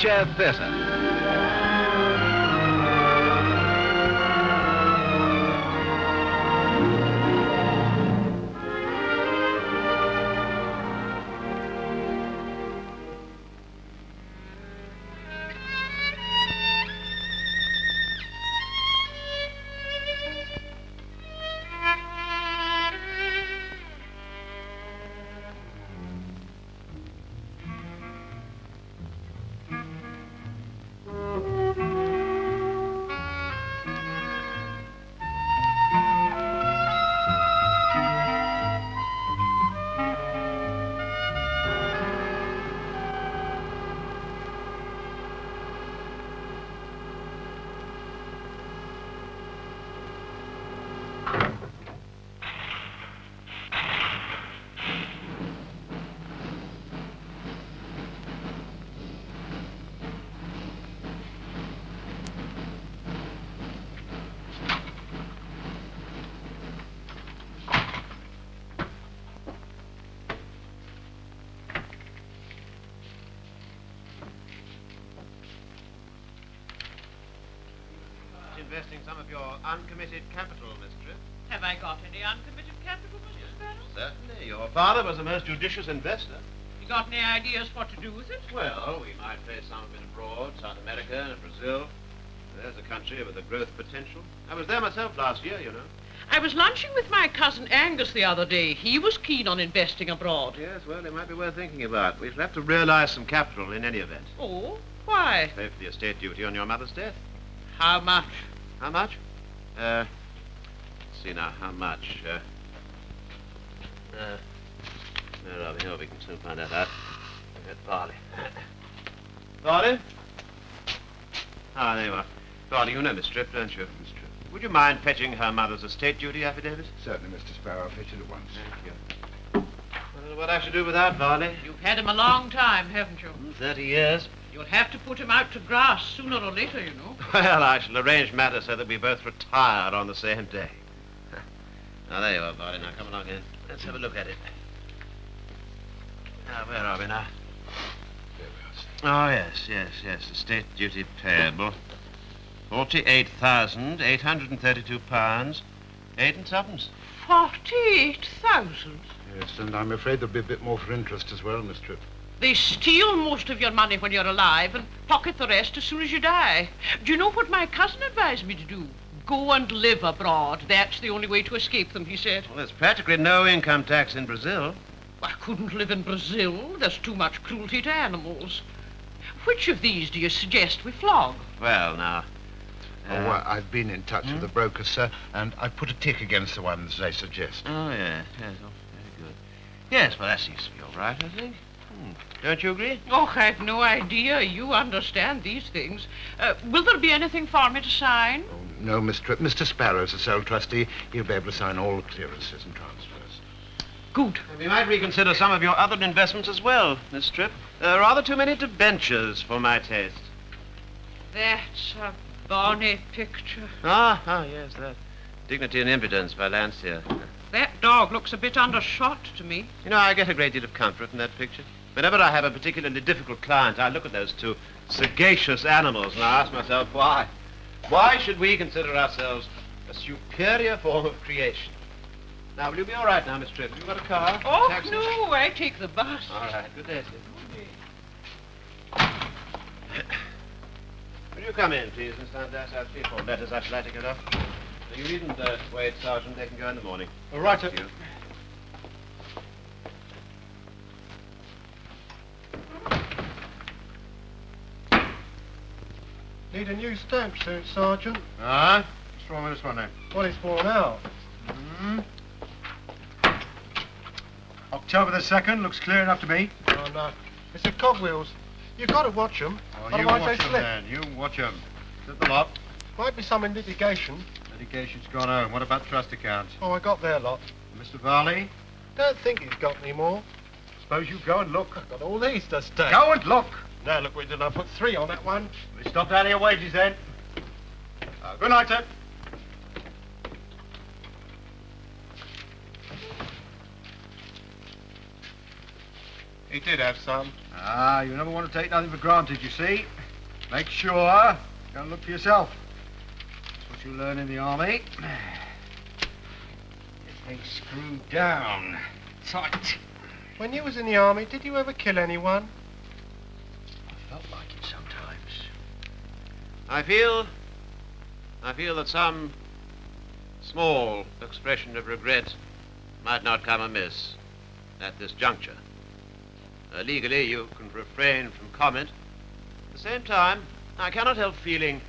Armchair Theatre. Investing some of your uncommitted capital, Miss Tripp. Have I got any uncommitted capital, Mr. Sparrow? Certainly. Your father was a most judicious investor. You got any ideas what to do with it? Well, we might place some of it abroad, South America and Brazil. There's a country with a growth potential. I was there myself last year, you know. I was lunching with my cousin Angus the other day. He was keen on investing abroad. Yes, well, it might be worth thinking about. We shall have to realize some capital in any event. Oh, why? Pay for the estate duty on your mother's death. How much? How much? Let's see now, how much? Where are we? Oh, we can soon find that out. Get Barley. Barley? Ah, there you are. Barley, you know Miss Tripp, don't you? Miss Tripp. Would you mind fetching her mother's estate duty affidavit? Certainly, Mr. Sparrow. I'll fetch it at once. Thank you. I don't know what I should do with that, Barley. You've had him a long time, haven't you? 30 years. You'll have to put him out to grass sooner or later, you know. Well, I shall arrange matters so that we both retire on the same day. Now, there you are, Barley. Now, come along in. Let's have a look at it. Now, where are we now? There we are, sir. Oh, yes. Estate duty payable. £48,832, 8 and twopence. 48,000? Yes, and I'm afraid there'll be a bit more for interest as well, Miss Tripp. They steal most of your money when you're alive and pocket the rest as soon as you die. Do you know what my cousin advised me to do? Go and live abroad. That's the only way to escape them, he said. Well, there's practically no income tax in Brazil. I couldn't live in Brazil. There's too much cruelty to animals. Which of these do you suggest we flog? Well, now... I've been in touch with the brokers, sir, and I've put a tick against the ones they suggest. Oh, yes. Oh, very good. Yes, well, that seems to be all right, I think. Don't you agree? Oh, I've no idea. You understand these things. Will there be anything for me to sign? Oh, no, Miss Tripp. Mr. Sparrow's the sole trustee. He'll be able to sign all the clearances and transfers. Good. We might reconsider some of your other investments as well, Miss Tripp. Rather too many debentures for my taste. That's a bonny picture. Ah, yes, that. Dignity and Impudence by Landseer. That dog looks a bit undershot to me. You know, I get a great deal of comfort from that picture. Whenever I have a particularly difficult client, I look at those two sagacious animals and I ask myself, why? Why should we consider ourselves a superior form of creation? Now, will you be all right now, Miss Tripp? Have you got a car? Oh, Taxi? no, I take the bus. All right, good day, sir. Will you come in, please, and stand there? I have 3 or 4 letters I should like to get off. You needn't wait, Sergeant. They can go in the morning. All right, sir. Thank you. Need a new stamp suit, Sergeant. Ah? What's wrong with this one, then? Well, it's worn out. October the 2nd looks clear enough to me. Oh, no. It's the cogwheels. You've got to watch them. Oh, you watch them, then. You watch them. Is it the lot? Might be some in litigation. Litigation's gone home. What about trust accounts? Oh, I got their lot. Mr. Varley, Don't think he's got any more. suppose you go and look. I've got all these to stay. Go and look. Now, look, we did. I put 3 on that one. We stopped out of your wages, then. Good night, sir. He did have some. Ah, you never want to take nothing for granted, you see. Make sure you don't look for yourself. That's what you learn in the army. Get things screwed down. Tight. When you was in the army, did you ever kill anyone? I felt like it sometimes. I feel that some small expression of regret might not come amiss at this juncture. Legally, you can refrain from comment. At the same time, I cannot help feeling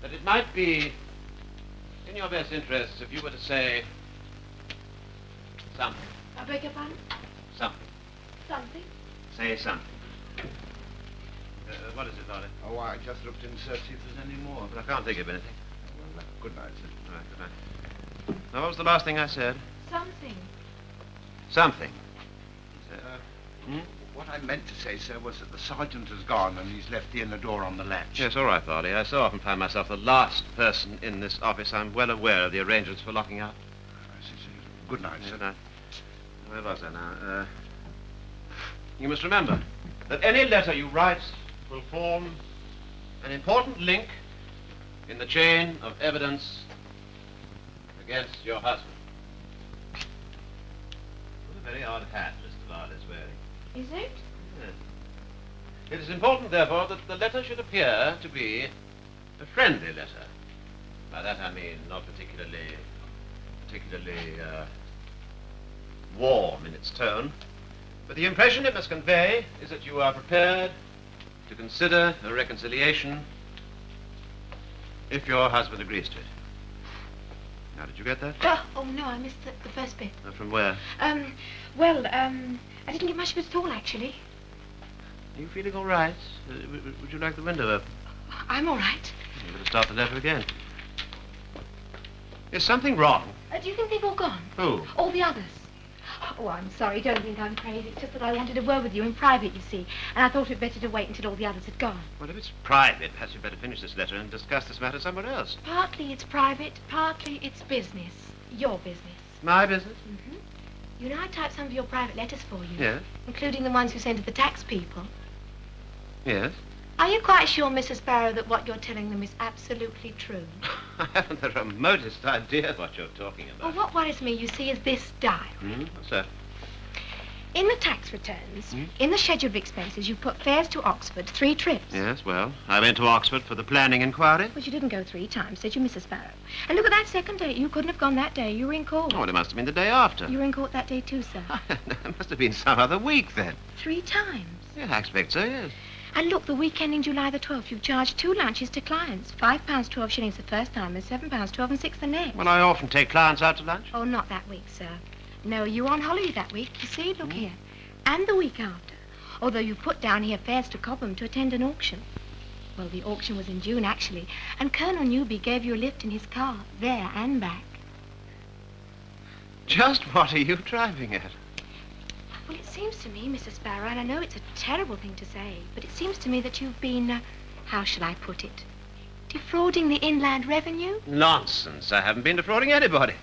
that it might be in your best interests if you were to say something. I beg your pardon? Something. Something? Say something. What is it, Lolly? Oh, I just looked in to see if there's any more. But I can't think of anything. Well, good night, sir. All right, good night. Now, what was the last thing I said? Something. Something. What I meant to say, sir, was that the sergeant has gone and he's left the inner door on the latch. Yes, all right, Varley. I so often find myself the last person in this office. I'm well aware of the arrangements for locking up. I see, sir. Good night, sir. Good night. Where was I now? You must remember that any letter you write will form an important link in the chain of evidence against your husband. What a very odd hat Mr. Varley is wearing. Is it? Yes. It is important, therefore, that the letter should appear to be a friendly letter. By that I mean not particularly warm in its tone, but the impression it must convey is that you are prepared to consider a reconciliation if your husband agrees to it. Now, did you get that? Oh, no, I missed the first bit. From where? Well, I didn't get much of it at all, actually. Are you feeling all right? Would you like the window open? I'm all right. You better start the letter again. Is something wrong? Do you think they've all gone? Who? All the others. Oh, I'm sorry. Don't think I'm crazy. It's just that I wanted a word with you in private, you see. And I thought it better to wait until all the others had gone. Well, if it's private, perhaps you'd better finish this letter and discuss this matter somewhere else. Partly it's private, partly it's business. Your business. My business? Mm-hmm. You know I typed some of your private letters for you. Yes. Including the ones you send to the tax people. Yes. Are you quite sure, Mrs. Sparrow, that what you're telling them is absolutely true? I haven't the remotest idea what you're talking Well, about. what worries me, you see, is this diary. What's that? In the tax returns, in the schedule of expenses, you put fares to Oxford, 3 trips. Yes, well, I went to Oxford for the planning inquiry. But you didn't go 3 times, did you, Mrs. Sparrow? And look at that second date. You couldn't have gone that day. You were in court. Oh, well, it must have been the day after. You were in court that day too, sir. It must have been some other week then. 3 times. Yeah, I expect so, yes. And look, the week ending July the 12th, you've charged 2 lunches to clients. £5, 12 shillings the first time, and £7, 12 and 6 the next. Well, I often take clients out to lunch. Oh, not that week, sir. No, you were on holiday that week. You see, look here. And the week after. Although you put down here fares to Cobham to attend an auction. Well, the auction was in June, actually. And Colonel Newby gave you a lift in his car, there and back. Just what are you driving at? Well, it seems to me, Mrs. Sparrow, and I know it's a terrible thing to say, but it seems to me that you've been, how shall I put it, defrauding the Inland Revenue? Nonsense. I haven't been defrauding anybody.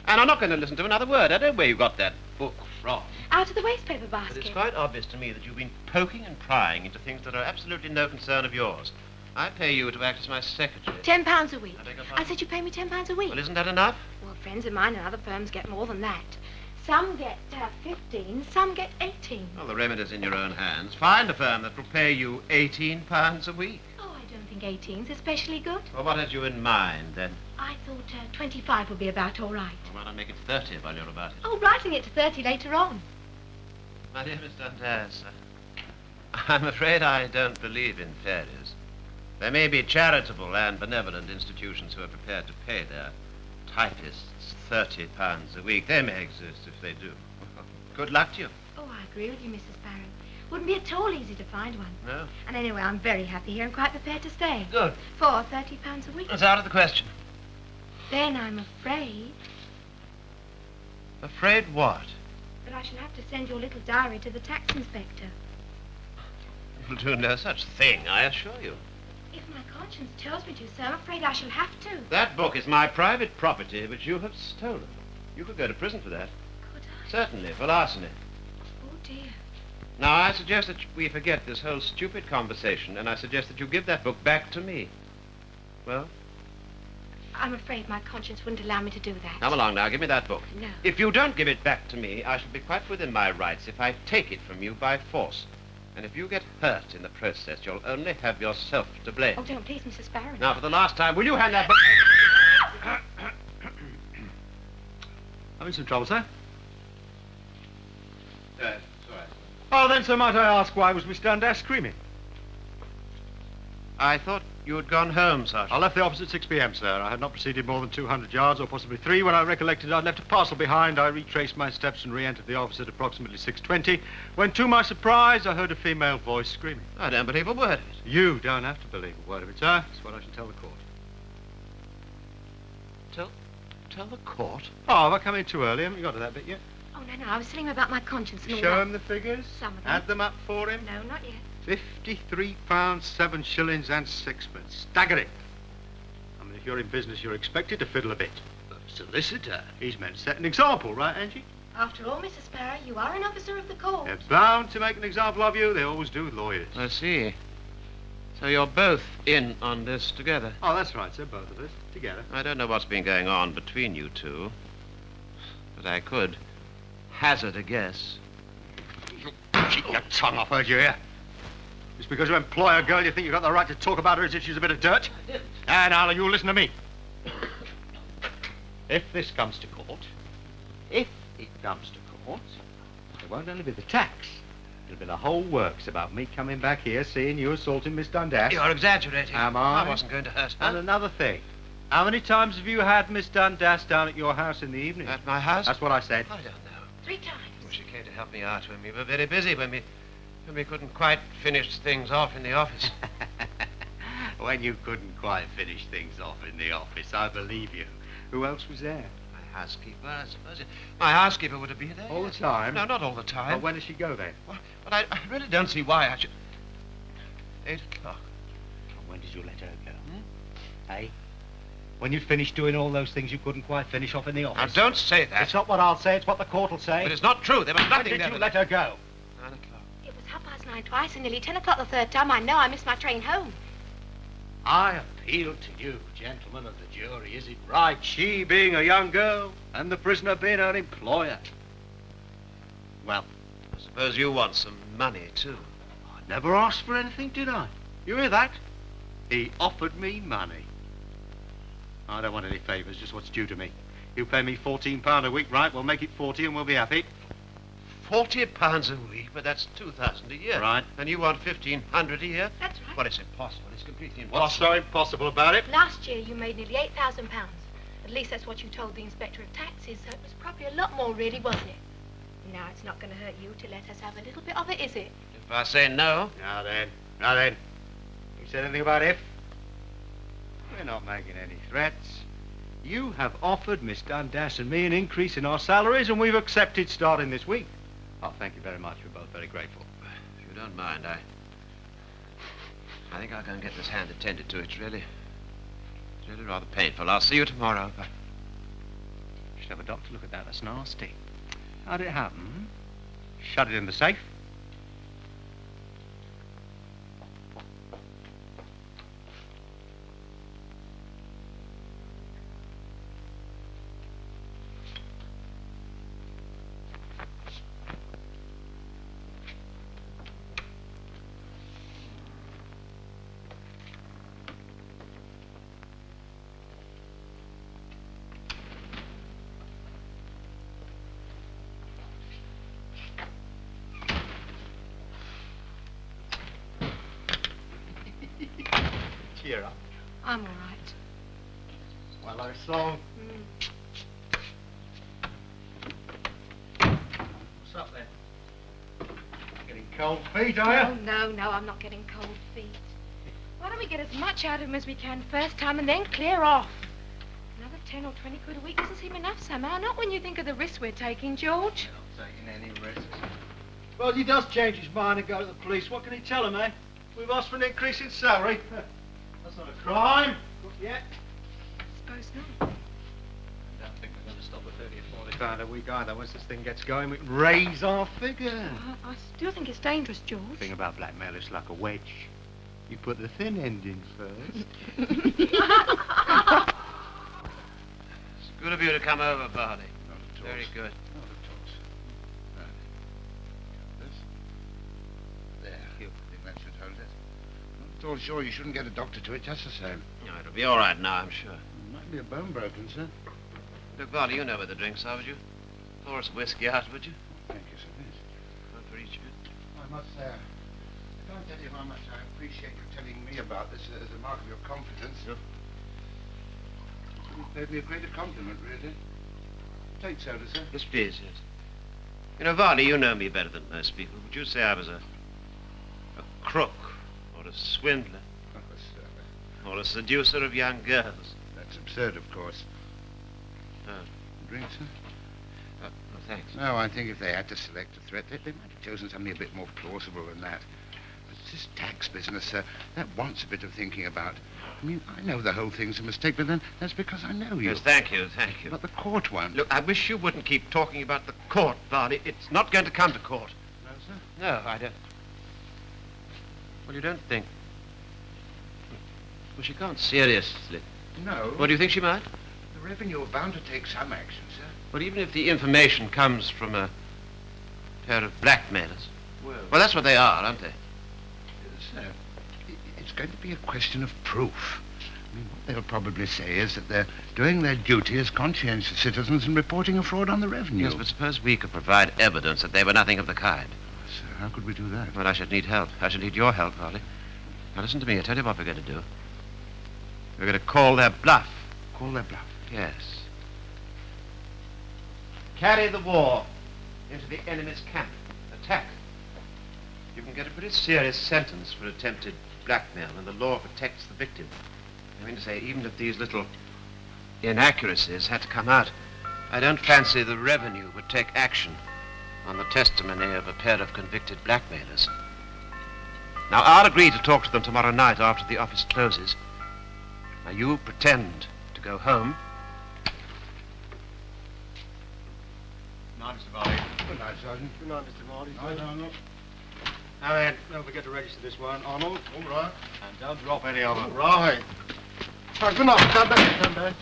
And I'm not going to listen to another word. I don't know where you got that book from. Out of the wastepaper But basket. it's quite obvious to me that you've been poking and prying into things that are absolutely no concern of yours. I pay you to act as my secretary. £10 a week. I beg your pardon? I said you pay me £10 a week. Well, isn't that enough? Well, friends of mine and other firms get more than that. Some get 15, some get 18. Well, the remedy's in your own hands. Find a firm that will pay you £18 a week. Oh, I don't think 18's especially good. Well, what had you in mind, then? I thought 25 would be about all right. Well, why not make it 30 while you're about it? Oh, writing it to 30 later on. My dear Miss Dundas, I'm afraid I don't believe in fairies. There may be charitable and benevolent institutions who are prepared to pay their typists £30 a week. They may exist if they do. Good luck to you. Oh, I agree with you, Mrs. Sparrow. Wouldn't be at all easy to find one. No? And anyway, I'm very happy here and quite prepared to stay. Good. For £30 a week. It's out of the question. Then I'm afraid Afraid what? that I shall have to send your little diary to the tax inspector. You'll do no such thing, I assure you. If my conscience tells me to, sir, I'm afraid I shall have to. That book is my private property which you have stolen. You could go to prison for that. Could I? Certainly, for larceny. Oh, dear. Now, I suggest that we forget this whole stupid conversation, and I suggest that you give that book back to me. Well, I'm afraid my conscience wouldn't allow me to do that. come along now, give me that book. No. If you don't give it back to me, I shall be quite within my rights if I take it from you by force. And if you get hurt in the process, you'll only have yourself to blame. Oh, don't please, Mrs. Sparrow. Now, for the last time, will you hand that book? Having some trouble, sir? Sorry. Oh, then, sir, might I ask why was Miss Dundas screaming? I thought you had gone home, Sergeant. I left the office at 6 p.m., sir. I had not proceeded more than 200 yards, or possibly 3. When I recollected I'd left a parcel behind, I retraced my steps and re-entered the office at approximately 6:20, when, to my surprise, I heard a female voice screaming. I don't believe a word of it. You don't have to believe a word of it, sir. It's what I shall tell the court. Tell the court? Oh, have I come in too early? Haven't you got to that bit yet? Oh, no, I was telling him about my conscience and all Show that. him the figures? Some of them. Add them up for him? No, not yet. £53, 7 shillings and 6 pence. Staggering. I mean, if you're in business, you're expected to fiddle a bit. But solicitor, he's meant to set an example, right, Angie? After all, Mrs. Sparrow, you are an officer of the court. They're bound to make an example of you. They always do with lawyers. I see. So you're both in on this together. Oh, that's right, sir, both of us, together. I don't know what's been going on between you two, but I could hazard a guess. Keep your tongue off her, do you hear? Just because you employ a girl, you think you've got the right to talk about her as if she's a bit of dirt? I didn't. Now, you listen to me. If this comes to court, it won't only be the tax. It'll be the whole works about me coming back here, seeing you assaulting Miss Dundas. You're exaggerating. Am I? I wasn't going to hurt her. And another thing. How many times have you had Miss Dundas down at your house in the evening? At my house? That's what I said. I don't know. 3 times. Well, she came to help me out when we were very busy, when we couldn't quite finish things off in the office. When you couldn't quite finish things off in the office, I believe you. Who else was there? My housekeeper, I suppose. My housekeeper would have been there. All the yes. time? No, not all the time. Well, when does she go then? Well, but I really don't see why I should... 8 o'clock. And when did you let her go? Hey? When you finished doing all those things you couldn't quite finish off in the Now, office? don't say that. It's not what I'll say, it's what the court will say. But it's not true. There was When nothing did there. you let her go? 9 o'clock. It was 9:30 twice and nearly 10 o'clock the third time. I know I missed my train home. I appeal to you, gentlemen of the jury. Is it right, she being a young girl and the prisoner being her employer? Well, I suppose you want some money, too. I never asked for anything, did I? You hear that? He offered me money. I don't want any favours, just what's due to me. You pay me £14 a week, right? We'll make it 40 and we'll be happy. £40 a week, but that's 2,000 a year. Right. And you want 1,500 a year? That's right. Well, it's impossible. It's completely What's impossible. so impossible about it? Last year you made nearly £8,000. At least that's what you told the Inspector of Taxes, so it was probably a lot more, really, wasn't it? Now it's not going to hurt you to let us have a little bit of it, is it? If I say no, Now then. You said anything about if? We're not making any threats. You have offered Miss Dundas and me an increase in our salaries, and we've accepted starting this week. Oh, thank you very much. We're both very grateful. if you don't mind, I think I'll go and get this hand attended to. It's really rather painful. I'll see you tomorrow. Should have a doctor look at that. That's nasty. How did it happen? Shut it in the safe? Cheer up. I'm all right. Well, so. What's up then? Getting cold feet, are you? No, I'm not getting cold feet. Why don't we get as much out of him as we can first time and then clear off? Another 10 or 20 quid a week doesn't seem enough somehow. Not when you think of the risks we're taking, George. You're not taking any risks. Well, he does change his mind and go to the police. What can he tell him, eh? We've asked for an increase in salary. That's not a crime. Not yet. Suppose not. I think we're going to stop at 30 or 40 pound a week either. Once this thing gets going, we can raise our figure. I still think it's dangerous, George. The thing about blackmail, it's like a wedge. You put the thin end in first. It's good of you to come over, Barney. Not at all. Very good. Not at all, sir. Right. This. There. Thank you. I think that should hold it. Not at all sure you shouldn't get a doctor to it just the same. No, it'll be all right now, I'm sure. Might be a bone broken, sir. Look, Barney, you know where the drinks are, would you? Pour us whiskey out, would you? Thank you, sir. Yes. One for each of you. I must say, I can't tell you how much I appreciate you telling me about this as a mark of your confidence. You paid me a greater compliment, really. Take soda, sir. Yes, please, yes. You know, Varley, you know me better than most people. Would you say I was a crook or a swindler Oh, sir. or a seducer of young girls? That's absurd, of course. Oh, Drink, sir? oh, thanks. No, I think if they had to select a threat, they might have chosen something a bit more plausible than that. It's this tax business, sir. That wants a bit of thinking about. I mean, I know the whole thing's a mistake, but then that's because I know you. Yes, thank you, thank you. But the court won't. Look, I wish you wouldn't keep talking about the court, Varley. It's not going to come to court. No, sir? No, I don't. Well, you don't think. Well, she can't seriously. No. What do you think she might? The revenue are bound to take some action, sir. Well, even if the information comes from a pair of blackmailers. Well, Well, that's what they are, aren't they? sir, it's going to be a question of proof. I mean, what they'll probably say is that they're doing their duty as conscientious citizens and reporting a fraud on the revenue. Yes, but suppose we could provide evidence that they were nothing of the kind. Sir, how could we do that? Well, I should need help. I should need your help, Varley. Now, listen to me. I'll tell you what we're going to do. We're going to call their bluff. Call their bluff. Yes. Carry the war into the enemy's camp. Attack. You can get a pretty serious sentence for attempted blackmail, and the law protects the victim. I mean to say, even if these little inaccuracies had to come out, I don't fancy the revenue would take action on the testimony of a pair of convicted blackmailers. Now, I'll agree to talk to them tomorrow night after the office closes. Now, you pretend to go home. Night, Mr. Varley. Good night, Sergeant. Good night, Mr. Varley. Night, Arnold. Now then, don't forget to register this one, Arnold. All right. And don't drop any of them. Right. Right, good night. Stand back. Stand back.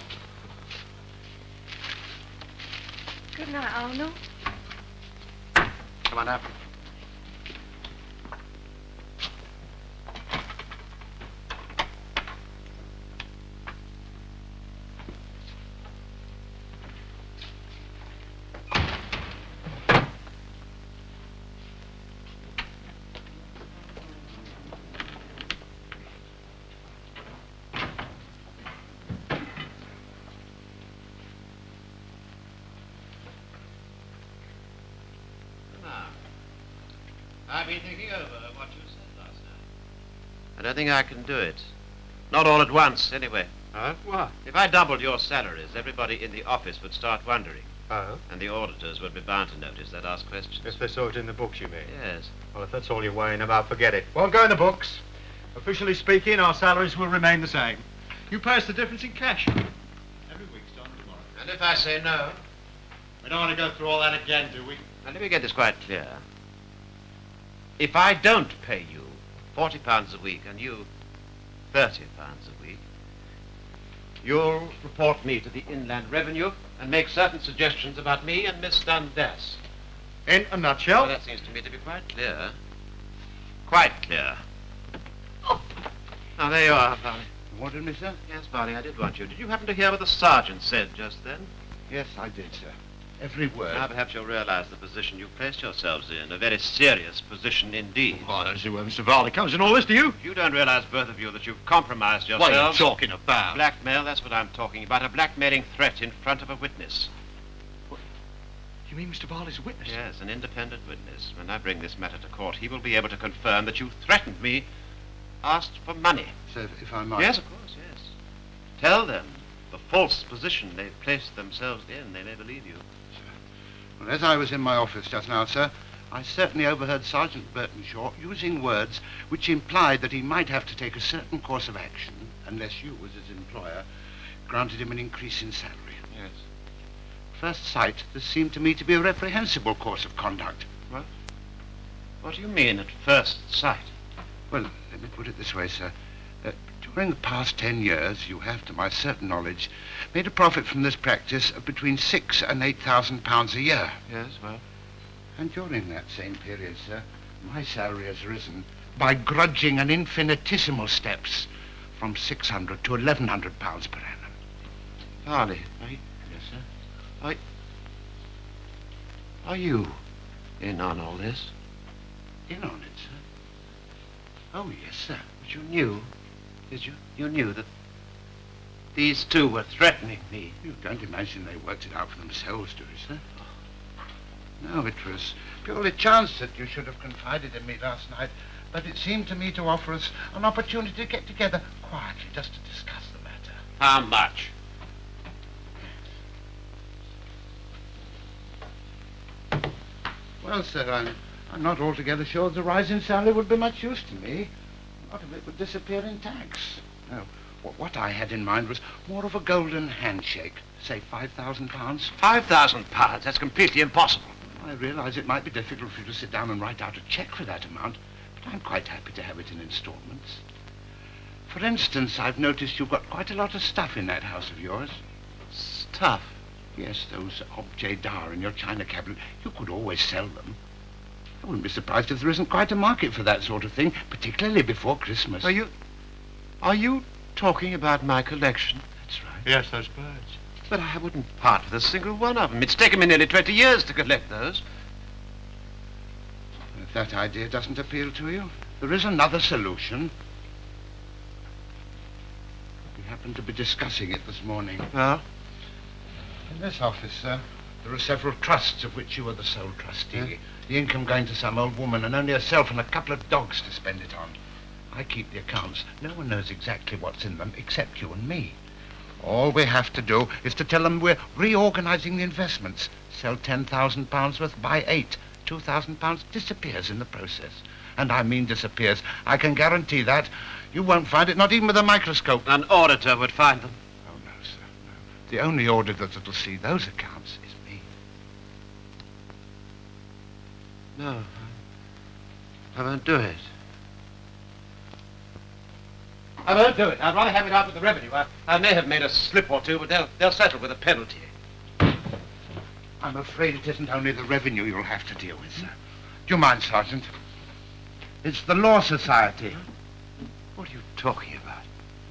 Good night, Arnold. Come on now. I've been thinking over what you said last night. I don't think I can do it. Not all at once, anyway. Huh? What? If I doubled your salaries, everybody in the office would start wondering. Oh? And the auditors would be bound to notice that ask questions. If they saw it in the books, you mean? Yes. Well, if that's all you're worrying about, forget it. Won't go in the books. Officially speaking, our salaries will remain the same. You pay us the difference in cash. Every week starting tomorrow. And if I say no? We don't want to go through all that again, do we? Now, let me get this quite clear. If I don't pay you £40 a week and you £30 a week, you'll report me to the Inland Revenue and make certain suggestions about me and Miss Dundas. In a nutshell. Well, that seems to me to be quite clear. Quite clear. Now, there you are, Barney. You wanted me, sir? Yes, Barney, I did want you. Did you happen to hear what the sergeant said just then? Yes, I did, sir. Every word. Now, perhaps you'll realize the position you've placed yourselves in. A very serious position indeed. Well, I don't see where Mr. Varley comes in all this, do you? You don't realize, both of you, that you've compromised What are you yourselves. talking about? Blackmail, that's what I'm talking about. A blackmailing threat in front of a witness. You mean Mr. Varley's a witness? Yes, an independent witness. When I bring this matter to court, he will be able to confirm that you threatened me, asked for money. So, if I might... Yes, of course, yes. Tell them the false position they've placed themselves in. They may believe you. Well, as I was in my office just now, sir, I certainly overheard Sergeant Burtonshaw using words which implied that he might have to take a certain course of action unless you, as his employer, granted him an increase in salary. Yes. first sight, this seemed to me to be a reprehensible course of conduct. What do you mean, at first sight? Well, let me put it this way, sir. During the past 10 years, you have, to my certain knowledge, made a profit from this practice of between £6,000 and £8,000 a year. Yes, well? And during that same period, sir, my salary has risen by grudging and infinitesimal steps from £600 to £1,100 per annum. Harley, Yes, sir? are you in on all this? In on it, sir? Oh, yes, sir. But you knew, did you? You knew that these two were threatening me. You don't imagine they worked it out for themselves, do you, sir? No, it was purely chance that you should have confided in me last night, but it seemed to me to offer us an opportunity to get together quietly just to discuss the matter. How much? Well, sir, I'm not altogether sure the rise in salary would be much use to me. A lot of it would disappear in tax. No, what I had in mind was more of a golden handshake, say £5,000. £5,000? That's completely impossible. I realize it might be difficult for you to sit down and write out a cheque for that amount, but I'm quite happy to have it in installments. For instance, I've noticed you've got quite a lot of stuff in that house of yours. Stuff? Yes, those objets d'art in your china cabinet. You could always sell them. I wouldn't be surprised if there isn't quite a market for that sort of thing, particularly before Christmas. Are you talking about my collection? That's right. Yes, those birds. But I wouldn't part with a single one of them. It's taken me nearly 20 years to collect those. If that idea doesn't appeal to you, there is another solution. We happened to be discussing it this morning. Well? In this office, sir, there are several trusts of which you are the sole trustee. The income going to some old woman and only herself and a couple of dogs to spend it on. I keep the accounts. No one knows exactly what's in them except you and me. All we have to do is to tell them we're reorganizing the investments. Sell £10,000 worth, buy 8. £2,000 disappears in the process. And I mean disappears. I can guarantee that. You won't find it, not even with a microscope. An auditor would find them. Oh, no, sir, no. The only auditor that'll see those accounts is me. No, I won't do it. I won't do it. I'd rather have it out with the revenue. I may have made a slip or two, but they'll settle with a penalty. I'm afraid it isn't only the revenue you'll have to deal with, sir. Do you mind, Sergeant? It's the Law Society. What are you talking about?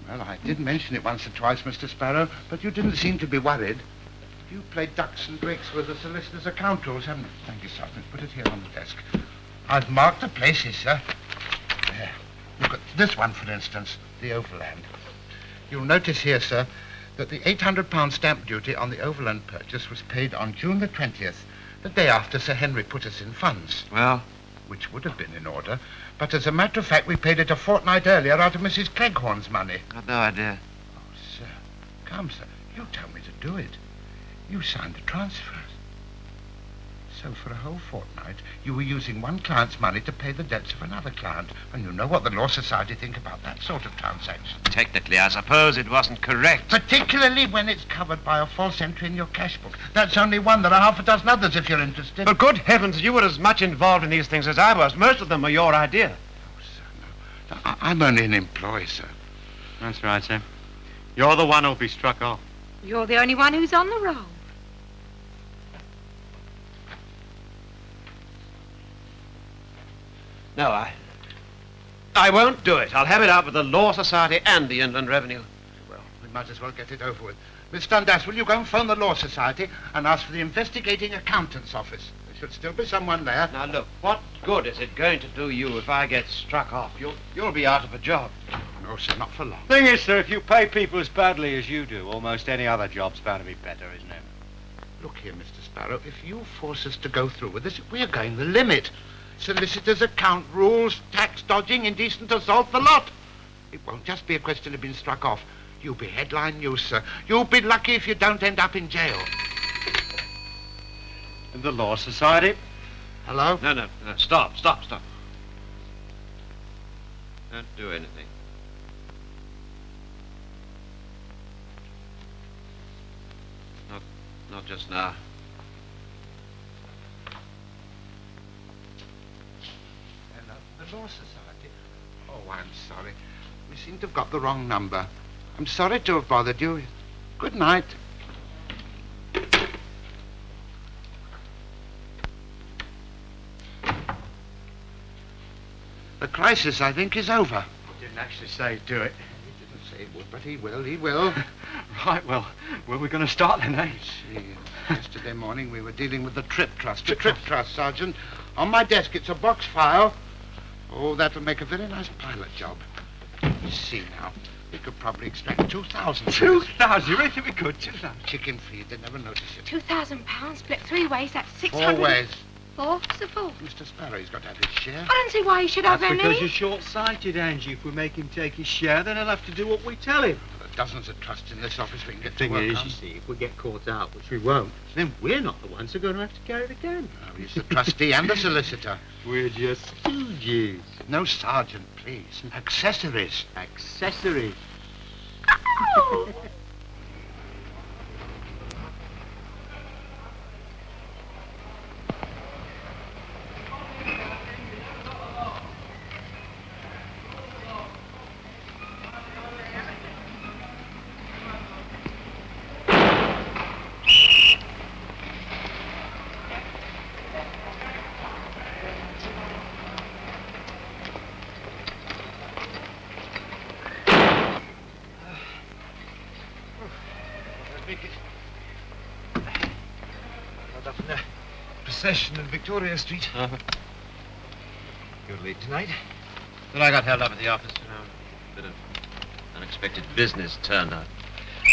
Well, I did mention it once or twice, Mr. Sparrow, but you didn't seem to be worried. You played ducks and drakes with the solicitor's account rules, haven't you? Thank you, Sergeant. Put it here on the desk. I've marked the places, sir. There. Look at this one, for instance, the Overland. You'll notice here, sir, that the £800 stamp duty on the Overland purchase was paid on June the 20th, the day after Sir Henry put us in funds. Well? Which would have been in order, but as a matter of fact, we paid it a fortnight earlier out of Mrs. Cleghorn's money. I've no idea. Oh, sir. Come, sir. You tell me to do it. You signed the transfers. So for a whole fortnight, you were using one client's money to pay the debts of another client. And you know what the Law Society think about that sort of transaction. Technically, I suppose it wasn't correct. Particularly when it's covered by a false entry in your cash book. That's only one. There are half a dozen others if you're interested. But good heavens, you were as much involved in these things as I was. Most of them are your idea. Oh, sir, no. I'm only an employee, sir. That's right, sir. You're the one who'll be struck off. You're the only one who's on the roll. No, I won't do it. I'll have it out with the Law Society and the Inland Revenue. Well, we might as well get it over with. Miss Dundas, will you go and phone the Law Society and ask for the Investigating Accountant's Office? There should still be someone there. Now, look, what good is it going to do you if I get struck off? You'll be out of a job. No, sir, not for long. Thing is, sir, if you pay people as badly as you do, almost any other job's bound to be better, isn't it? Look here, Mr. Sparrow, if you force us to go through with this, we're going the limit. Solicitors' account rules, tax dodging, indecent assault, the lot. It won't just be a question of being struck off. You'll be headline news, sir. You'll be lucky if you don't end up in jail. And the Law Society? Hello? No. Stop. Don't do anything. Not just now. The Law Society? Oh, I'm sorry. We seem to have got the wrong number. I'm sorry to have bothered you. Good night. The crisis, I think, is over. He didn't actually say do it. He didn't say he would, but he will. He will. Right, well, where are we going to start then, eh? See, yesterday morning we were dealing with the Trip Trust. The Trip Trust, Sergeant. On my desk, it's a box file. Oh, that'll make a very nice pilot job. You see now, we could probably extract 2,000. 2,000? You really think we could? 2,000? Chicken feed, they never notice it. £2,000 split 3 ways, that's 600. 4 ways. 4? What's the 4? Mr. Sparrow's got to have his share. I don't see why he should have That's any. because you're short-sighted, Angie. If we make him take his share, then he'll have to do what we tell him. There are dozens of trusts in this office we can get The thing to work is, on. you see, if we get caught out, which we won't, then we're not the ones who are going to have to carry the can. Oh, he's the trustee and the solicitor. We're just stooges. No, Sergeant, please. Accessories. Accessories. Oh! Procession in Victoria Street. You're late tonight? Well, I got held up at the office. You know, a bit of unexpected business turned up.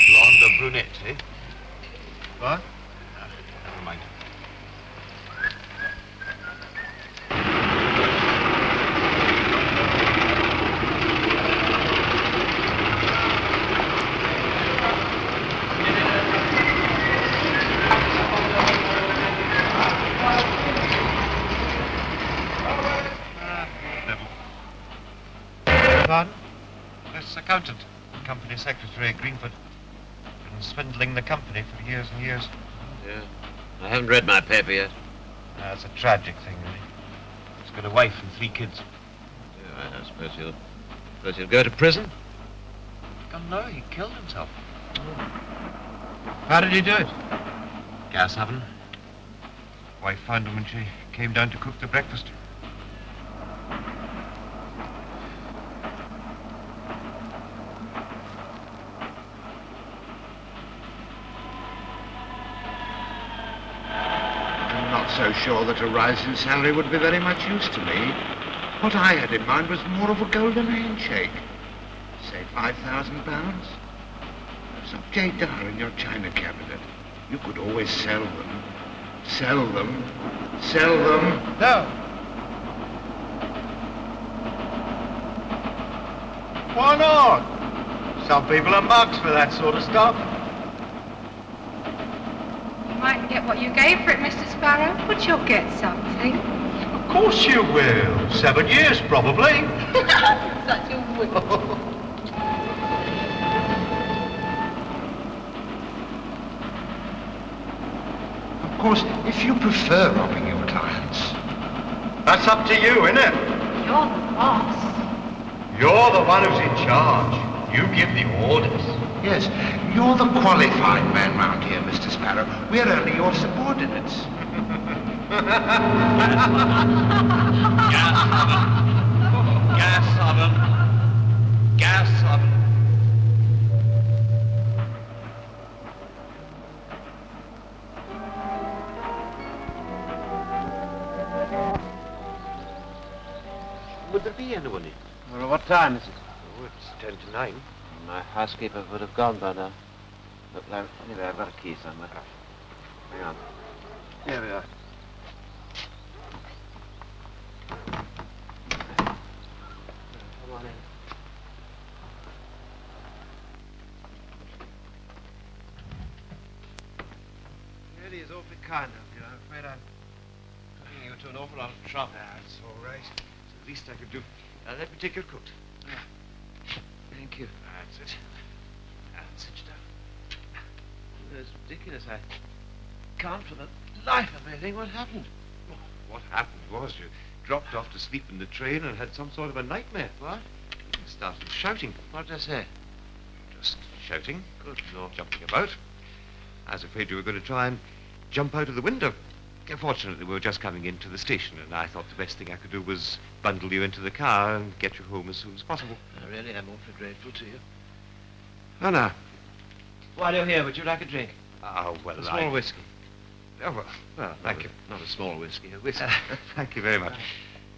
Blonde or brunette, eh? What? Never mind. Pardon? This accountant, company secretary, Greenford. Been swindling the company for years and years. Yeah. I haven't read my paper yet. It's a tragic thing, really. He's got a wife and 3 kids. Yeah, I suppose he'll go to prison? Oh, no, he killed himself. How did he do it? Gas oven. Wife found him when she came down to cook the breakfast. So sure that a rise in salary would be very much use to me. What I had in mind was more of a golden handshake. Say £5,000. Some jade in your china cabinet. You could always sell them. Sell them. Sell them. No. Why not? Some people are mugs for that sort of stuff. You mightn't get what you gave for it, Mr. Sparrow, but you'll get something. Of course you will. 7 years, probably. Such a witch. Of course, if you prefer robbing your clients. That's up to you, isn't it? You're the boss. You're the one who's in charge. You give the orders. Yes, you're the qualified man round here, Mr. Sparrow. We're only your subordinates. Gas oven. Gas oven. Would there be anyone in? Well, what time is it? Oh, it's 10 to 9. My housekeeper would have gone by now. Look, anyway, I've got a key somewhere. Hang on. Here we are. Come on in. Really is awfully kind of you. I'm afraid I'm putting you to an awful lot of trouble. That's all right. It's the least I could do. Let me take your coat. Thank you. That's it. Now, sit down. It's ridiculous. can't for the life of me think what happened. What happened was you dropped off to sleep in the train and had some sort of a nightmare. What? You started shouting. What did I say? Just shouting. Good Lord. Jumping about. I was afraid you were going to try and jump out of the window. Fortunately, we were just coming into the station, and I thought the best thing I could do was bundle you into the car and get you home as soon as possible. I really am awfully grateful to you. Oh, no. While you're here, would you like a drink? Oh, well, A small whiskey. Oh, well, thank you. Not a small whiskey, a whiskey. Thank you very much.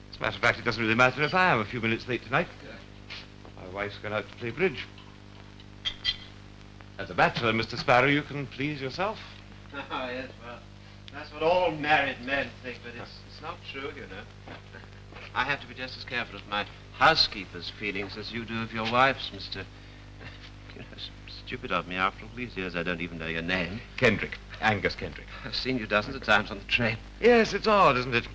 As a matter of fact, it doesn't really matter if I am a few minutes late tonight. My wife's gone out to play bridge. As a bachelor, Mr. Sparrow, you can please yourself. Oh, yes, well, that's what all married men think, but it's not true, you know. I have to be just as careful of my housekeeper's feelings as you do of your wife's, Mr. You know, it's stupid of me. After all these years, I don't even know your name. Kendrick. Angus Kendrick. I've seen you dozens of times on the train. Yes, it's odd, isn't it?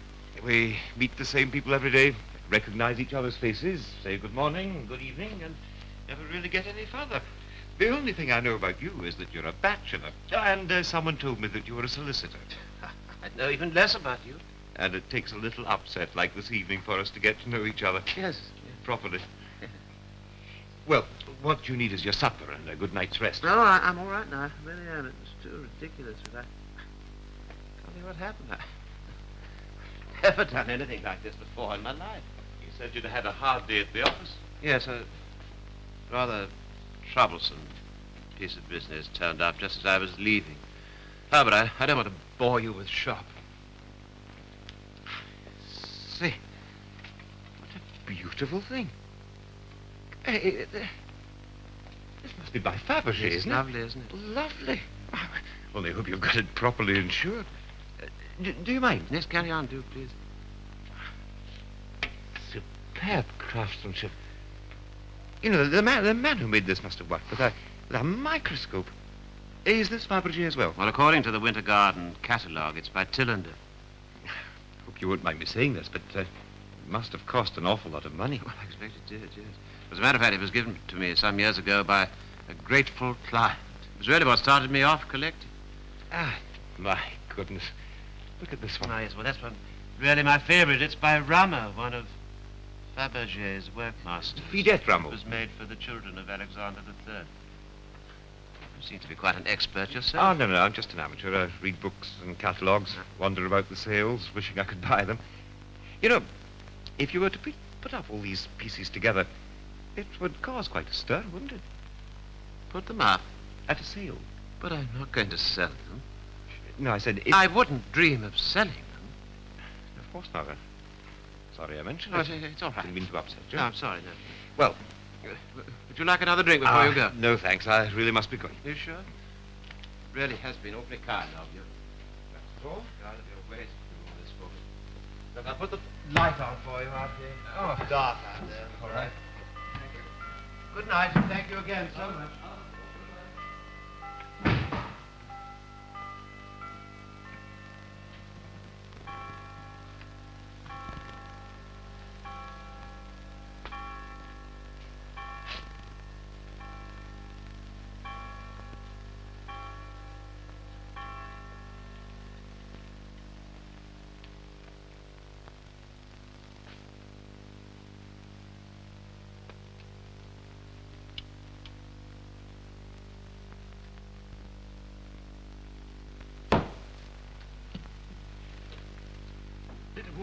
We meet the same people every day, recognize each other's faces, say good morning, good evening, and never really get any further. The only thing I know about you is that you're a bachelor, and someone told me that you were a solicitor. I know even less about you. And it takes a little upset like this evening for us to get to know each other. Yes. Properly. Well, what you need is your supper and a good night's rest. No, I'm all right now. I really am. It was too ridiculous. But I tell you what happened. I've never done anything like this before in my life. You said you'd had a hard day at the office. Yes, a rather troublesome piece of business turned up just as I was leaving. Oh, but I don't want to bore you with shop. Say, what a beautiful thing. Hey, this must be by Fabergé, It's isn't lovely, isn't it? Lovely. Only I hope you've got it properly insured. Do you mind? Yes, carry on, do, please. Superb craftsmanship. You know, the man who made this must have worked with a microscope. Is this Fabergé as well? Well, according to the Winter Garden catalogue, it's by Tillander. Hope you won't mind me saying this, but it must have cost an awful lot of money. Well, I expect it did, yes. As a matter of fact, it was given to me some years ago by a grateful client. It was really what started me off collecting. Ah, my goodness. Look at this one. Oh, yes, well, that's one really my favorite. It's by Rammer, one of Fabergé's workmasters. Fidette Rameau. It was made for the children of Alexander III. You seem to be quite an expert yourself. Oh, no, I'm just an amateur. I read books and catalogues, wander about the sales, wishing I could buy them. You know, if you were to put up all these pieces together, it would cause quite a stir, wouldn't it? Put them up. At a sale. But I'm not going to sell them. No, I said if... I wouldn't dream of selling them. Of course not. Sorry I mentioned Oh, it. it's all right. Didn't mean to upset you. No, I'm sorry, no. Well... Would you like another drink before you go? No, thanks. I really must be going. You sure? Really has been awfully kind of you. That's all. Out of your way to do all this for me. Look, I'll put the light on for you out here. Oh, dark out there. All right. Thank you. Good night, and thank you again so much.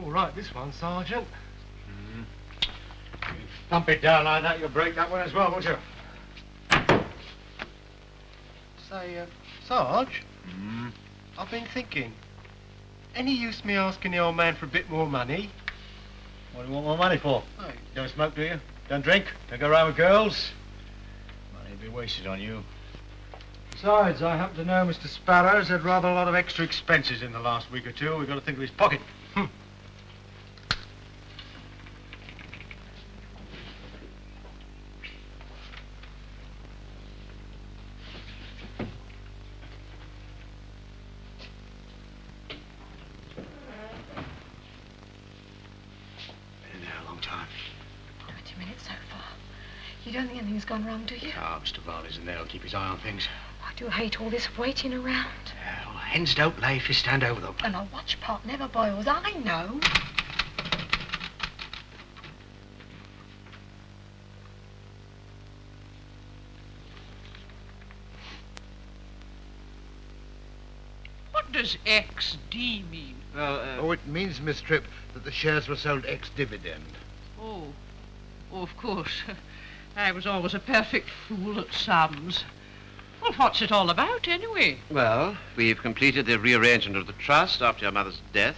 All right, this one, Sergeant. Thump it down like that, you'll break that one as well, won't you? Say, Sarge, I've been thinking. Any use me asking the old man for a bit more money? What do you want more money for? Oh, you don't smoke, do you? Don't drink? Don't go around with girls? Money'd be wasted on you. Besides, I happen to know Mr. Sparrow's had rather a lot of extra expenses in the last week or two. We've got to think of his pocket. You don't think anything's gone wrong, do you? Ah, Mr. Varley's in there. He'll keep his eye on things. I do hate all this waiting around. Yeah, well, I Hens don't lay if you stand over them. And a watch pot never boils, I know. What does XD mean? Well, Oh, it means, Miss Tripp, that the shares were sold ex-dividend. Oh, of course. I was always a perfect fool at sums. Well, what's it all about, anyway? well, we've completed the rearrangement of the trust after your mother's death.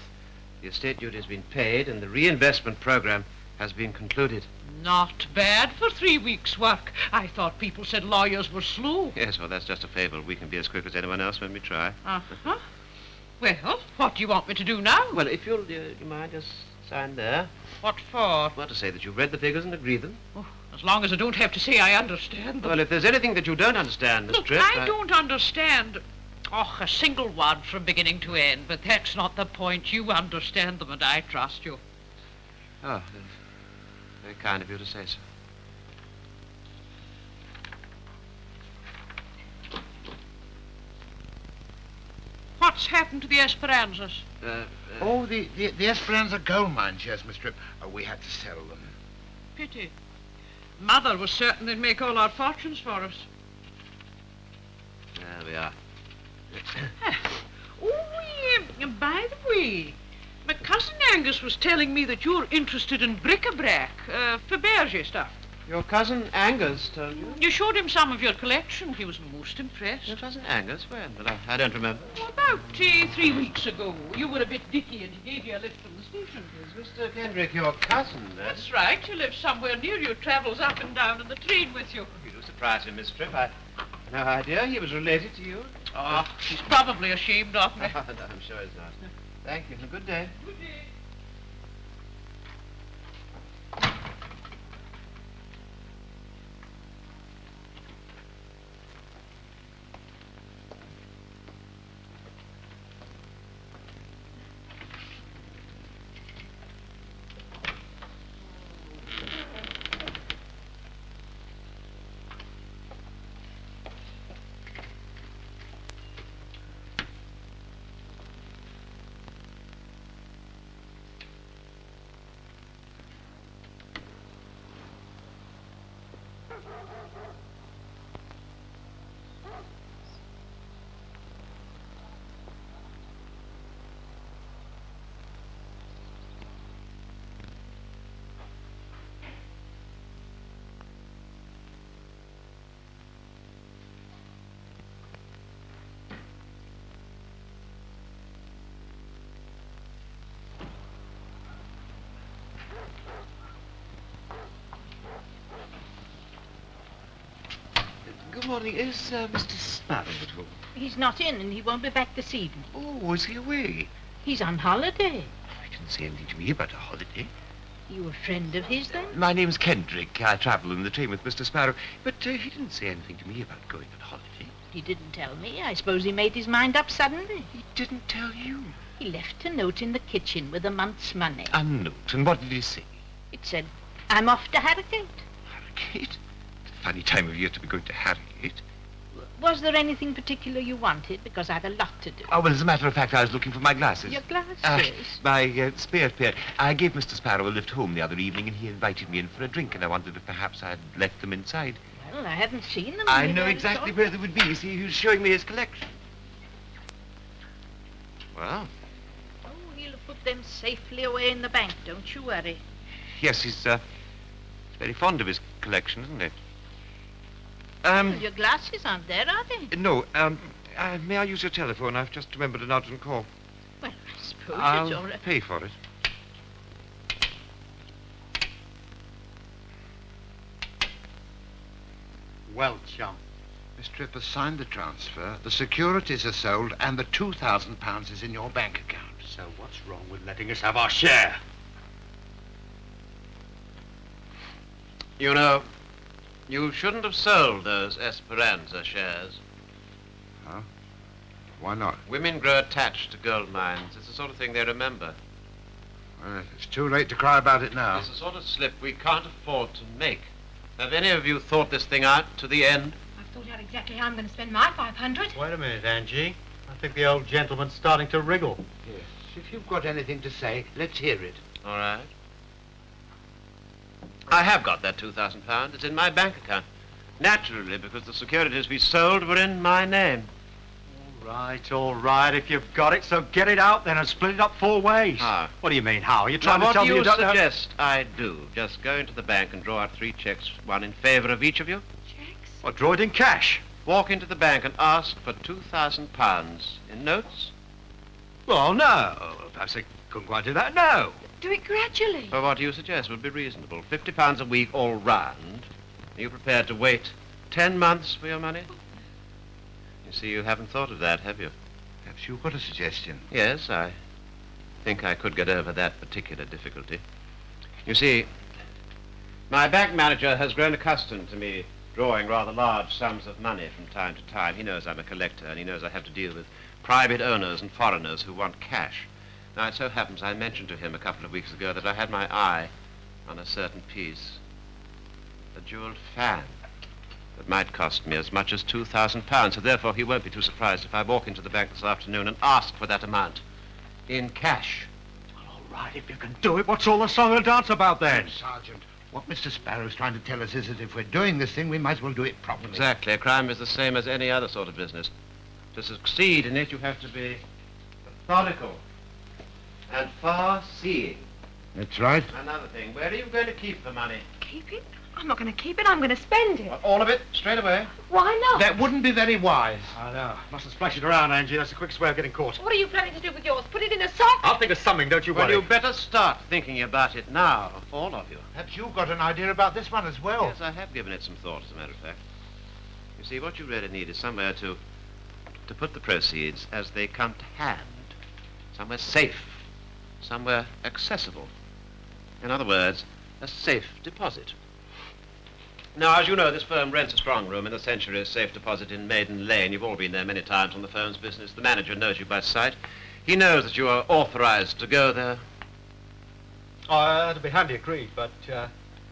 The estate duty has been paid, and the reinvestment program has been concluded. Not bad for 3 weeks' work. I thought people said lawyers were slow. Yes, well, that's just a fable. We can be as quick as anyone else when we try. Uh-huh. Well, what do you want me to do now? Well, if you'll, you mind, just sign there. What for? Well, to say that you've read the figures and agreed them. Oh, as long as I don't have to say I understand them. Well, if there's anything that you don't understand, Miss Look, Tripp... I don't understand, a single word from beginning to end, but that's not the point. You understand them, and I trust you. Oh, very kind of you to say so. What's happened to the Esperanzas? Oh, the Esperanza gold mine shares, Miss Tripp. Oh, we had to sell them. Pity. Mother was certain they'd make all our fortunes for us. There we are. By the way, my cousin Angus was telling me that you're interested in bric-a-brac, Fabergé stuff. Your cousin Angus told you? You showed him some of your collection. He was most impressed. Your cousin Angus? When? Well, I don't remember. About 3 weeks ago. You were a bit dicky and he gave you a lift from the station. Is Mr. Kendrick your cousin, then? That's right. He lives somewhere near you, travels up and down in the train with you. You do surprise him, Miss Tripp. I had no idea he was related to you. Oh, he's probably ashamed of me. No, I'm sure he's not. Thank you. Good day. Good day. Good morning. Is Mr. Sparrow at home? He's not in, and he won't be back this evening. Oh, is he away? He's on holiday. He didn't say anything to me about a holiday. You a friend of his, then? My name's Kendrick. I travel in the train with Mr. Sparrow. But he didn't say anything to me about going on holiday. He didn't tell me. I suppose he made his mind up suddenly. He didn't tell you. He left a note in the kitchen with a month's money. A note? And what did he say? It said, I'm off to Harrogate. Harrogate? Funny time of year to be going to Harrogate. Was there anything particular you wanted? Because I've a lot to do. Oh, well, as a matter of fact, I was looking for my glasses. Your glasses? My spare pair. I gave Mr. Sparrow a lift home the other evening, and he invited me in for a drink, and I wondered if perhaps I'd left them inside. Well, I haven't seen them. I know exactly where they would be. You see, he was showing me his collection. Well? Oh, he'll have put them safely away in the bank. Don't you worry. Yes, he's very fond of his collection, isn't he? Well, your glasses aren't there, are they? No, may I use your telephone? I've just remembered an urgent call. Well, I suppose it's all I'll right. pay for it. Well, chum. Miss Tripp has signed the transfer, the securities are sold, and the £2,000 is in your bank account. So what's wrong with letting us have our share? You know, you shouldn't have sold those Esperanza shares. Huh? Why not? Women grow attached to gold mines. It's the sort of thing they remember. Well, it's too late to cry about it now. It's the sort of slip we can't afford to make. Have any of you thought this thing out to the end? I've thought out exactly how I'm going to spend my 500. Wait a minute, Angie. I think the old gentleman's starting to wriggle. Yes. If you've got anything to say, let's hear it. All right. I have got that £2,000. It's in my bank account. Naturally, because the securities we sold were in my name. All right. If you've got it, so get it out then and split it up 4 ways. How? What do you mean, how? Are you trying Now, to tell what me do you don't know? suggest I do? Just go into the bank and draw out 3 checks, one in favor of each of you? Checks? What, draw it in cash? Walk into the bank and ask for £2,000 in notes? Well, no. Perhaps I couldn't quite do that. No. Do it gradually. Well, what do you suggest would be reasonable? £50 a week all round. Are you prepared to wait 10 months for your money? You see, you haven't thought of that, have you? Perhaps you've got a suggestion. Yes, I think I could get over that particular difficulty. You see, my bank manager has grown accustomed to me drawing rather large sums of money from time to time. He knows I'm a collector, and he knows I have to deal with private owners and foreigners who want cash. Now, it so happens I mentioned to him a couple of weeks ago that I had my eye on a certain piece, a jeweled fan. That might cost me as much as £2,000, so therefore he won't be too surprised if I walk into the bank this afternoon and ask for that amount in cash. Well, all right, if you can do it, what's all the song and dance about then? Sergeant, what Mr. Sparrow's trying to tell us is that if we're doing this thing, we might as well do it properly. Exactly. A crime is the same as any other sort of business. To succeed in it, you have to be methodical and far-seeing. That's right. Another thing, where are you going to keep the money? Keep it? I'm not going to keep it. I'm going to spend it. All of it, straight away? Why not? That wouldn't be very wise. I know. Mustn't splash it around, Angie. That's the quickest way of getting caught. What are you planning to do with yours? Put it in a sock? I'll think of something, don't you Well, worry. you better start thinking about it now, all of you. Perhaps you've got an idea about this one as well. Yes, I have given it some thought, as a matter of fact. You see, what you really need is somewhere to put the proceeds as they come to hand. Somewhere safe. Somewhere accessible. In other words, a safe deposit. Now, as you know, this firm rents a strong room in the Century's safe deposit in Maiden Lane. You've all been there many times on the firm's business. The manager knows you by sight. He knows that you are authorized to go there. Oh, that'd be handy, agreed, but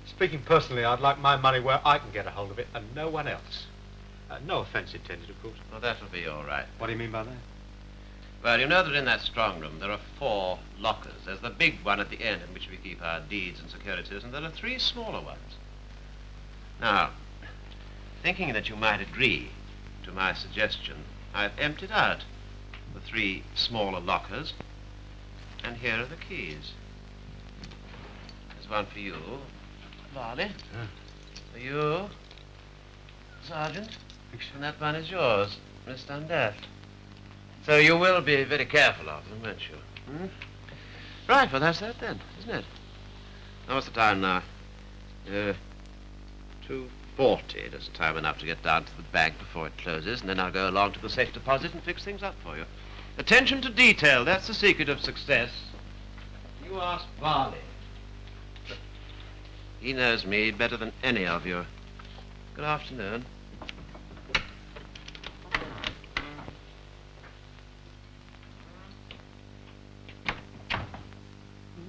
speaking personally, I'd like my money where I can get a hold of it and no one else. No offense intended, of course. Well, that'll be all right. What do you mean by that? Well, you know that in that strong room there are 4 lockers. There's the big one at the end in which we keep our deeds and securities, and there are 3 smaller ones. Now, thinking that you might agree to my suggestion, I've emptied out the 3 smaller lockers, and here are the keys. There's one for you, Varley. For you, Sergeant. And that one is yours, Miss Dundaft. So you will be very careful of them, won't you? Hmm? Right, well, that's that then, isn't it? Now, what's the time now? 2:40. Just time enough to get down to the bank before it closes, and then I'll go along to the safe deposit and fix things up for you. Attention to detail, that's the secret of success. You ask Varley. He knows me better than any of you. Good afternoon.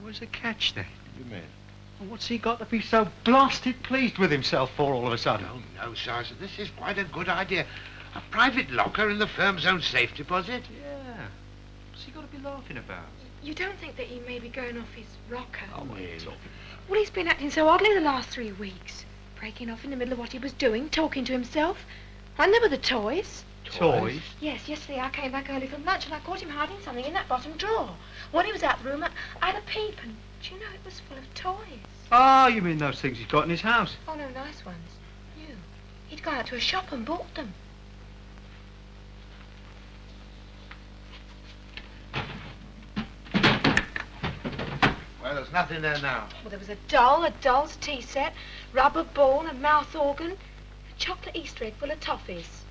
Where's the catch then? You mean? Well, what's he got to be so blasted pleased with himself for all of a sudden? Oh, no, Sergeant. This is quite a good idea. A private locker in the firm's own safe deposit. Yeah. What's he got to be laughing about? You don't think that he may be going off his rocker? Oh, what are you talking Well, he's been acting so oddly the last 3 weeks. Breaking off in the middle of what he was doing, talking to himself. And there were the toys. Toys? Yes, yesterday I came back early from lunch and I caught him hiding something in that bottom drawer. When he was out the room, I had a peep and, do you know, it was full of toys. Oh, you mean those things he's got in his house? Oh, no, nice ones. New. He'd gone out to a shop and bought them. Well, there's nothing there now. Well, there was a doll, a doll's tea set, rubber ball, a mouth organ, a chocolate Easter egg full of toffees.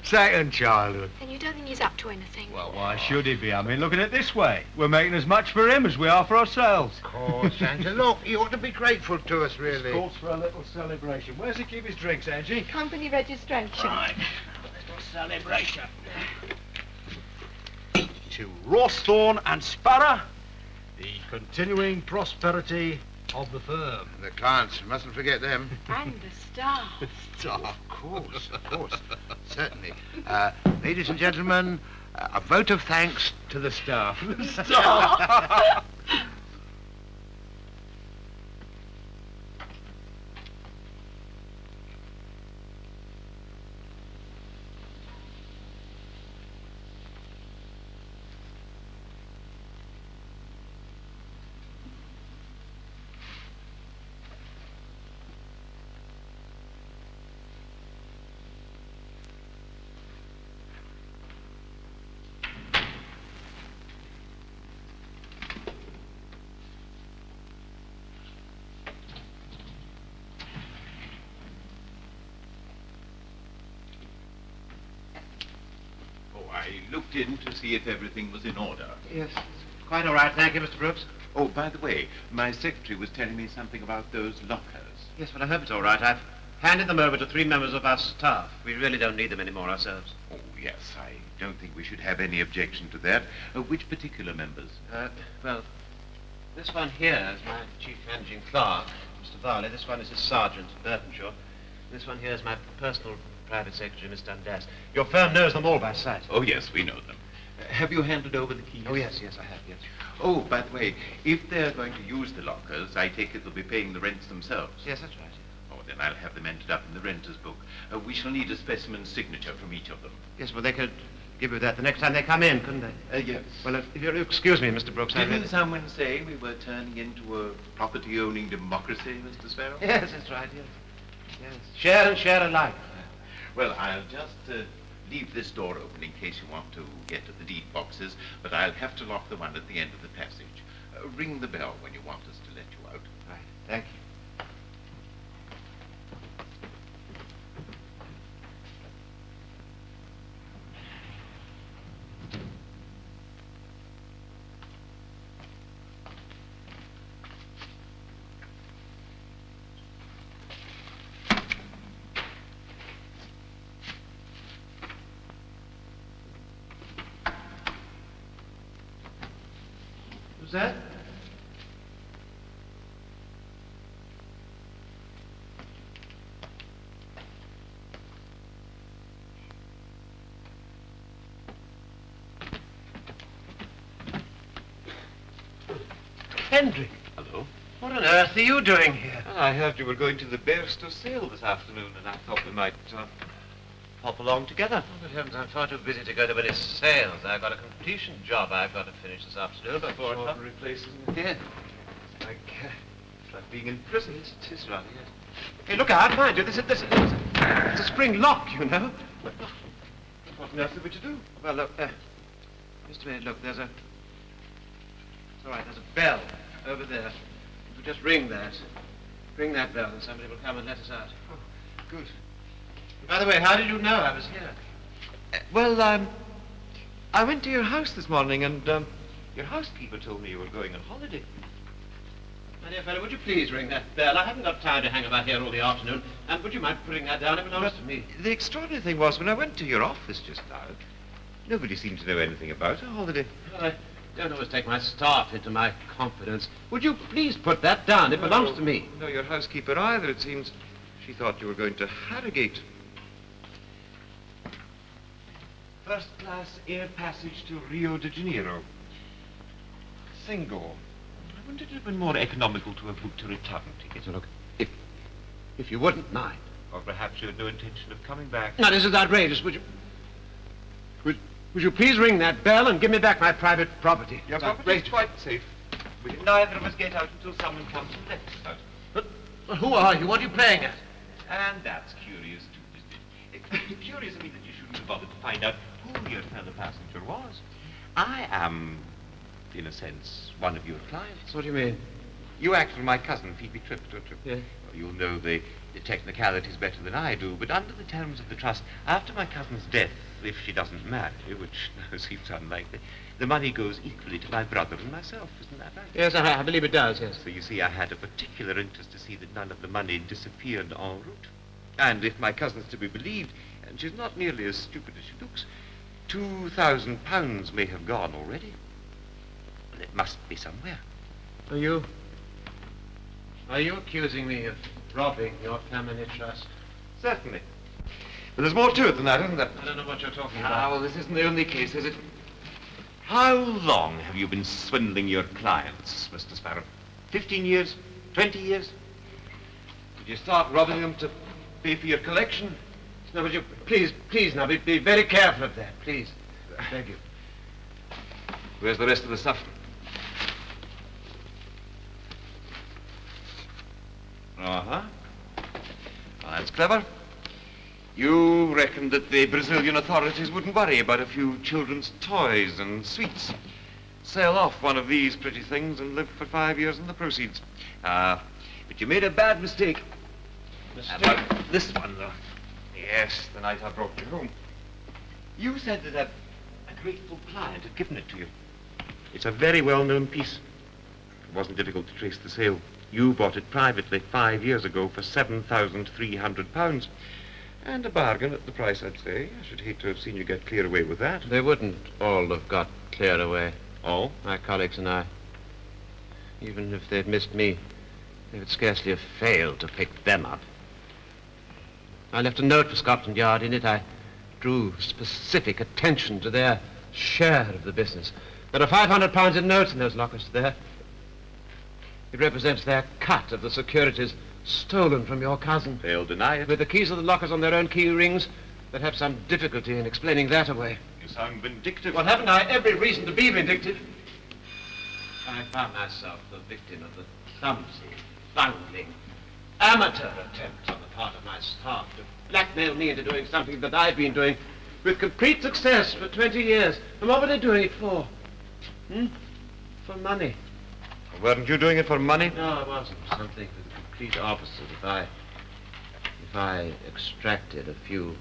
Second childhood. And you don't think he's up to anything? Well, why should he be? I mean, look at it this way. We're making as much for him as we are for ourselves. Of course, Santa. Look, you ought to be grateful to us, really. Calls for a little celebration. Where's he keep his drinks, Angie? Company registration. Right. A little celebration. To Rawthorne and Sparrow, the continuing prosperity of the firm. The clients, mustn't forget them. And the staff. Of course, of course. Certainly. Ladies and gentlemen, a vote of thanks to the staff. I looked in to see if everything was in order. Yes, quite all right, thank you, Mr. Brooks. Oh, by the way, my secretary was telling me something about those lockers. Yes, well, I hope it's all right. I've handed them over to 3 members of our staff. We really don't need them anymore ourselves. Oh, yes, I don't think we should have any objection to that. Which particular members? Well, this one here is my chief managing clerk, Mr. Varley. This one is his sergeant, Burtonshaw. This one here is my personal private secretary, Miss Dundas. Your firm knows them all by sight. Oh, yes, we know them. Have you handed over the keys? Oh, yes, I have, yes. Oh, by the way, if they're going to use the lockers, I take it they'll be paying the rents themselves. Yes, that's right. Oh, then I'll have them entered up in the renter's book. We shall need a specimen signature from each of them. Yes, well, they could give you that the next time they come in, couldn't they? Yes. Well, if you'll excuse me, Mr. Brooks, Didn't someone say we were turning into a property-owning democracy, Mr. Sparrow? Yes, that's right, yes. Yes. Share and share alike. Well, I'll just leave this door open in case you want to get to the deed boxes, but I'll have to lock the one at the end of the passage. Ring the bell when you want us to let you out. Right, thank you. Who's that? Hendrik. Hello. What on earth are you doing here? I heard you were going to the Bairstow sale this afternoon, and I thought we might pop along together. Oh, good heavens, I'm far too busy to go to any sales. I've got a completion job I've got to finish this afternoon before it's up. Ordinary place, isn't it? Yes. It's like being in prison. It is rather, yes. Hey, look out, mind you, it's a spring lock, you know. What on earth are we to do? Well, look, just a minute, look, it's all right, there's a bell over there. If we just ring that bell, and somebody will come and let us out. Oh, good. By the way, how did you know I was here? Well, I went to your house this morning, and your housekeeper told me you were going on holiday. My dear fellow, would you please ring that bell? I haven't got time to hang about here all the afternoon. And would you mind putting that down? It belongs to me. The extraordinary thing was, when I went to your office just now, nobody seemed to know anything about a holiday. Well, I don't always take my staff into my confidence. Would you please put that down? It belongs to me. No, your housekeeper either. It seems she thought you were going to Harrogate. First-class air passage to Rio de Janeiro. Single. I wonder if it would have been more economical to have booked a return ticket. So look, if you wouldn't mind. Or perhaps you had no intention of coming back. Now, this is outrageous. Would you please ring that bell and give me back my private property? Your It's property is outrageous. quite safe. We can neither of us get out until someone comes and lets us out. But who are you? What are you playing at? And that's curious, too, isn't it? Curious, I mean, that you shouldn't have bothered to find out who your fellow passenger was. I am, in a sense, one of your clients. What do you mean? You act for my cousin, Phoebe Tripp, don't you? Yeah. Well, you'll know the technicalities better than I do, but under the terms of the trust, after my cousin's death, if she doesn't marry, which now seems unlikely, the money goes equally to my brother and myself. Isn't that right? Yes, I believe it does, yes. So you see, I had a particular interest to see that none of the money disappeared en route. And if my cousin's to be believed, and she's not nearly as stupid as she looks, £2,000 may have gone already. And it must be somewhere. Are you Are you accusing me of robbing your family trust? Certainly. But there's more to it than that, isn't there? I don't know what you're talking Ah, about. well, this isn't the only case, is it? How long have you been swindling your clients, Mr. Sparrow? 15 years? 20 years? Did you start robbing them to pay for your collection? No, but you, please now, be very careful of that, please. I beg you. Where's the rest of the stuff? Uh-huh. Well, that's clever. You reckoned that the Brazilian authorities wouldn't worry about a few children's toys and sweets. Sell off one of these pretty things and live for 5 years on the proceeds. But you made a bad mistake. About this one, though. Yes, the night I brought you home. You said that a grateful client had given it to you. It's a very well-known piece. It wasn't difficult to trace the sale. You bought it privately 5 years ago for £7,300. And a bargain at the price, I'd say. I should hate to have seen you get clear away with that. They wouldn't all have got clear away. Oh? My colleagues and I. Even if they'd missed me, they would scarcely have failed to pick them up. I left a note for Scotland Yard. In it, I drew specific attention to their share of the business. There are £500 in notes in those lockers there. It represents their cut of the securities stolen from your cousin. They'll deny it. With the keys of the lockers on their own key rings, they'd have some difficulty in explaining that away. You sound vindictive. Well, haven't I every reason to be vindictive? I found myself the victim of the clumsy, bungling, amateur attempt on the part of my staff to blackmail me into doing something that I've been doing with complete success for 20 years. And what were they doing it for? For money. Weren't you doing it for money? No, I wasn't. Something for the complete opposite. If I extracted a few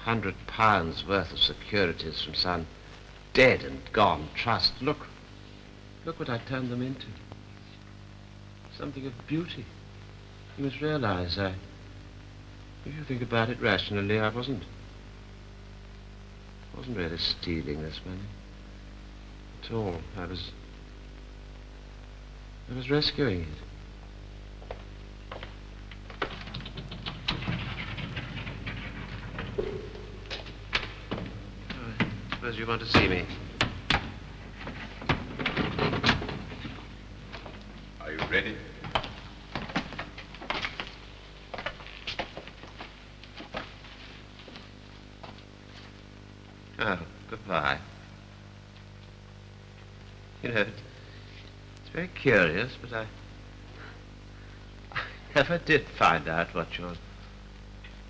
£100 worth of securities from some dead and gone trust, look what I turned them into. Something of beauty. You must realize, if you think about it rationally, I wasn't really stealing this money at all. I was rescuing it. I suppose you want to see me. Are you ready? Oh, goodbye. You know, it's very curious, but I never did find out what your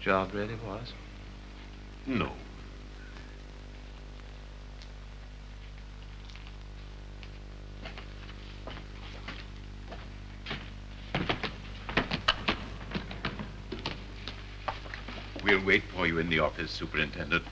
job really was. No. We'll wait for you in the office, Superintendent.